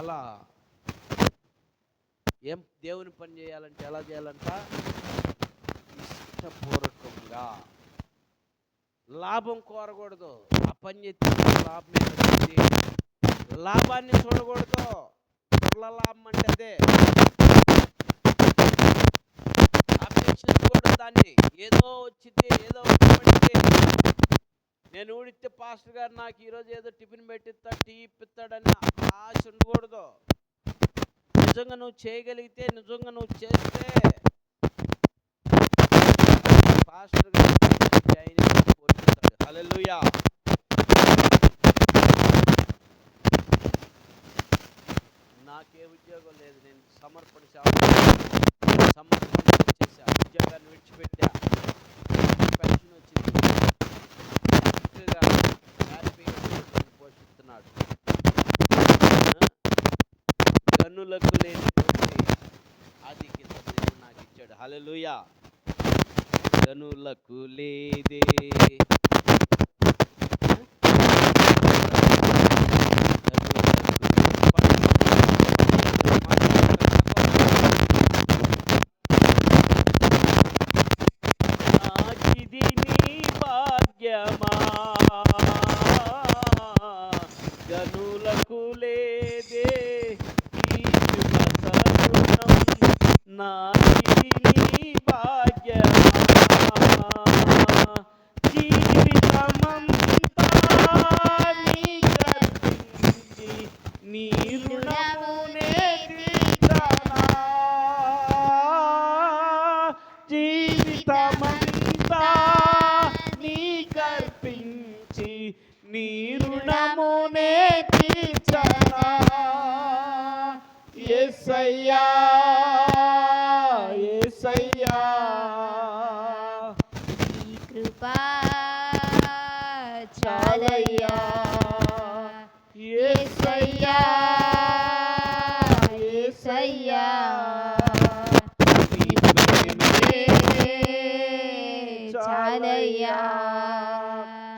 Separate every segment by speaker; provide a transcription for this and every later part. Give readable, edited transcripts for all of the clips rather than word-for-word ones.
Speaker 1: ఎలా ఏం దేవుని పని చేయాలంటే ఎలా చేయాలంట? ఇష్టపూర్వకంగా. లాభం కోరకూడదు. ఆ పని చేస్తే లాభం ఏంటంటే లాభాన్ని చూడకూడదు. కుల లాభం అంటే అదే అపేక్షించకూడదు. దాన్ని ఏదో వచ్చింది, ఏదో వచ్చింది. నేను ఊడితే పాస్టర్ గారు నాకు ఈరోజు ఏదో టిఫిన్ పెట్టిస్తాడు, టీ ఇప్పిస్తాడని ఆశ ఉండకూడదు. నిజంగా నువ్వు చేయగలిగితే, నిజంగా నువ్వు చేస్తే పాస్టర్ గారు హల్లెలూయా. నాకే ఉద్యోగం లేదు, నేను సమర్పణ చేశా, ఉద్యోగాన్ని విడిచిపెట్టా, పెన్షన్ వచ్చింది, చక్కగా హ్యాపీగా పోషిస్తున్నాడు. గనులకు లేనిటువంటి ఆధిక్యత దేవుడు నాకు ఇచ్చాడు. హల్లెలూయా. గనులకు లేదే గనులకు లేదే నాది నీ భాగ్యమా, జీవితమంతా నీకర్పించి నీ రుణమునే తీర్చనా, జీవితమంతా నీకర్పించి నీ రుణమునే తీర్చనా. యేసయ్యా యేసయ్యా
Speaker 2: నీ కృపా చాలయ్యా, యేసయ్యా యేసయ్యా
Speaker 1: నీ ప్రేమే
Speaker 2: చాలయ్యా.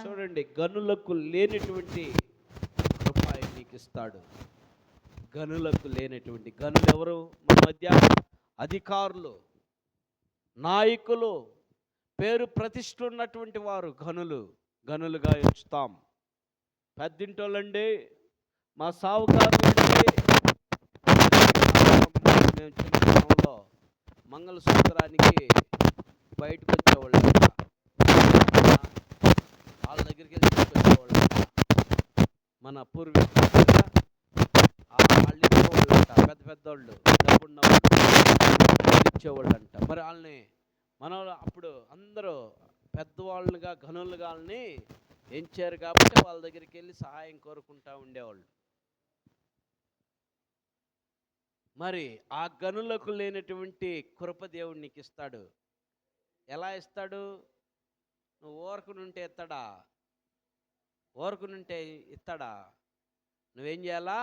Speaker 1: చూడండి, గనులకు లేనటువంటి కృప ఆయన నీకు ఇస్తాడు. గనులకు లేనటువంటి గనులు ఎవరు? మన మధ్య అధికారులు, నాయకులు, పేరు ప్రతిష్ఠ ఉన్నటువంటి వారు గనులుగా ఎంచుతాం. పెద్దింటోళ్ళండి, మా సావుకారులండి. మేము చిన్నతనంలో మంగళసూత్రానికి బయటకు వచ్చేవాళ్ళు, వాళ్ళ దగ్గరికి వెళ్ళి తీసుకొచ్చేవాళ్ళు. మన పూర్వీకులు వాళ్ళు ఇచ్చేవాళ్ళంట, పెద్ద పెద్దోళ్ళు డబ్బున్నవాళ్ళు ఇచ్చేవాళ్ళు అంట. మరి వాళ్ళని మన అప్పుడు అందరూ పెద్దవాళ్ళుగా గనులుగా వాళ్ళని ఎంచారు కాబట్టి వాళ్ళ దగ్గరికి వెళ్ళి సహాయం కోరుకుంటూ ఉండేవాళ్ళు. మరి ఆ గనులకు లేనటువంటి కృప దేవుడు నీకు ఇస్తాడు. ఎలా ఇస్తాడు? నువ్వు ఓరకునుంటే ఇస్తాడా? ఓరకునుంటే ఇస్తాడా? నువ్వేం చేయాలా?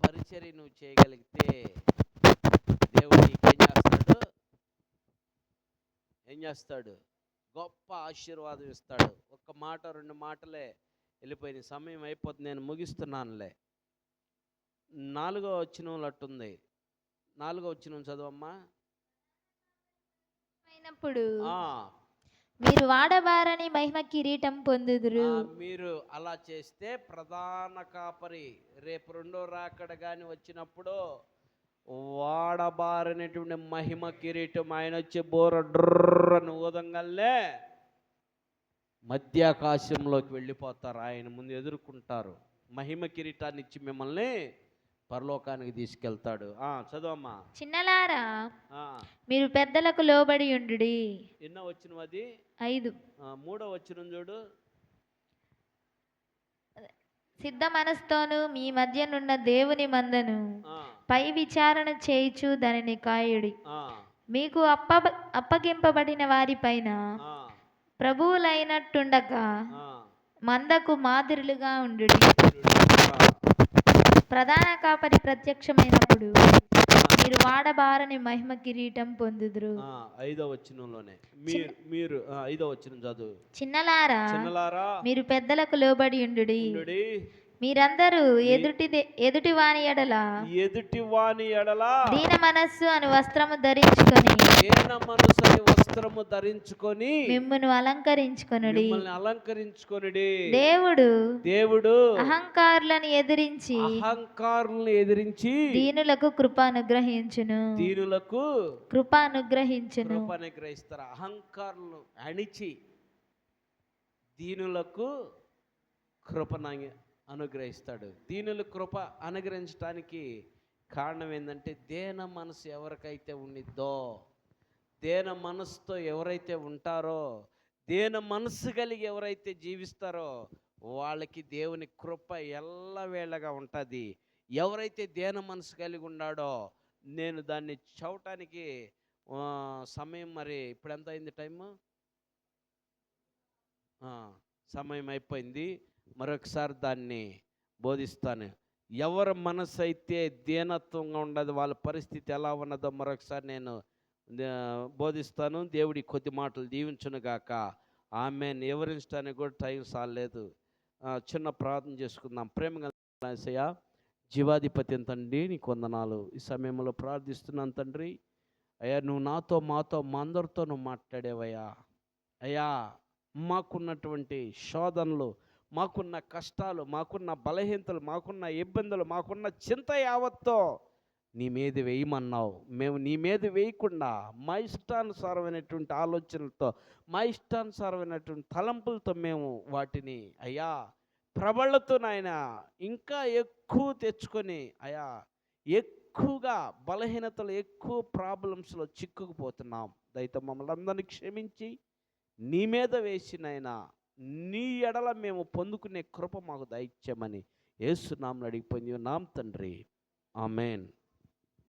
Speaker 1: పరిచర్య నువ్వు చేయగలిగితే దేవుడు ఏం చేస్తాడు? గొప్ప ఆశీర్వాదం ఇస్తాడు. ఒక్క మాట, రెండు మాటలే వెళ్ళిపోయిన సమయం అయిపోతుంది, నేను ముగిస్తున్నానులే. 4వ వచనం అట్టుంది. 4వ వచనం చదవమ్మా.
Speaker 2: మీరు వాడబారని మహిమ కిరీటం పొందుదురు.
Speaker 1: మీరు అలా చేస్తే ప్రధాన కాపరి రేపు రెండో రాకడ కానీ వచ్చినప్పుడు వాడబారనేటువంటి మహిమ కిరీటం ఆయన వచ్చి బోర డ్రని ఊదంగానే మధ్యాకాశంలోకి వెళ్ళిపోతారు. ఆయన ముందు ఎదుర్కొంటారు. మహిమ కిరీటాన్ని ఇచ్చి మిమ్మల్ని పరలోకానికి తీసుకెళ్తాడు. చదవమ్మా.
Speaker 2: చిన్నలారా, మీరు పెద్దలకు లోబడి ఉండుడి.
Speaker 1: ఎన్నో వచ్చిన అది
Speaker 2: 5.
Speaker 1: 3వ వచనం చూడు.
Speaker 2: సిద్ధ మనస్తోను మీ మధ్యనున్న దేవుని మందను పై విచారణ చేయుచు దానిని కాయుడి. మీకు అప్పగింపబడిన వారి పైన ప్రభువులైనట్టుండగా మందకు మాదిరులుగా ఉండుడి. ప్రధాన కాపరి ప్రత్యక్షమైనప్పుడు మీరు వాడబారని మహిమ కిరీటం పొందుదురు.
Speaker 1: 5వ వచనంలోనే మీరు మీరు 5వ వచనం చదువు.
Speaker 2: చిన్నలారా
Speaker 1: చిన్నలారా
Speaker 2: మీరు పెద్దలకు లోబడి ఉండుడి. మీరందరూ ఎదుటి వాని ఎడల దీన మనస్సు అని వస్త్రము ధరించుకొని మిమ్మును అలంకరించుకొనుడి. దేవుడు అహంకారులను ఎదిరించి దీనులకు కృప అనుగ్రహించును.
Speaker 1: అహంకారులను అణిచి దీనులకు కృపను అనుగ్రహిస్తాడు. దీనుల కృప అనుగ్రహించడానికి కారణం ఏంటంటే, దేన మనసు ఎవరికైతే ఉండిద్దో, దేన మనసుతో ఎవరైతే ఉంటారో, దేన మనసు కలిగి ఎవరైతే జీవిస్తారో వాళ్ళకి దేవుని కృప ఎల్లవేళగా ఉంటుంది. ఎవరైతే దేన మనసు కలిగి ఉన్నాడో, నేను దాన్ని చూడటానికి సమయం, మరి ఇప్పుడు ఎంత అయింది టైము? సమయం అయిపోయింది. మరొకసారి దాన్ని బోధిస్తాను. ఎవరి మనసు అయితే దీనత్వంగా ఉండదు, వాళ్ళ పరిస్థితి ఎలా ఉన్నదో మరొకసారి నేను బోధిస్తాను. దేవుడి కొద్ది మాటలు దీవించునుగాక. ఆమెన్. వివరించడానికి కూడా టైం సాలేదు. చిన్న ప్రార్థన చేసుకుందాం. ప్రేమగా యేసయ్యా, జీవాధిపతి తండ్రి, నీకు వందనాలు. ఈ సమయంలో ప్రార్థిస్తున్నాను తండ్రి. అయ్యా, నువ్వు నాతో, మాతో, మా అందరితో నువ్వు మాట్లాడేవయ్యా. అయ్యా, మాకున్నటువంటి శోధనలు, మాకున్న కష్టాలు, మాకున్న బలహీనతలు, మాకున్న ఇబ్బందులు, మాకున్న చింత యావత్తో నీ మీద వేయమన్నావు. మేము నీ మీద వేయకుండా మా ఇష్టానుసారమైనటువంటి ఆలోచనలతో, మా ఇష్టానుసారమైనటువంటి తలంపులతో మేము వాటిని అయ్యా ప్రబళ్ళతో నాయన ఇంకా ఎక్కువ తెచ్చుకొని అయ్యా ఎక్కువగా బలహీనతలు, ఎక్కువ ప్రాబ్లమ్స్లో చిక్కుకుపోతున్నాం. దయతో మమ్మల్ని అందరినీ క్షమించి నీ మీద వేసినైనా నీ ఎడల మేము పొందుకునే కృప మాకు దయచేయమని యేసు నామమున అడిగిపోయింది నామ తండ్రి. ఆమెన్.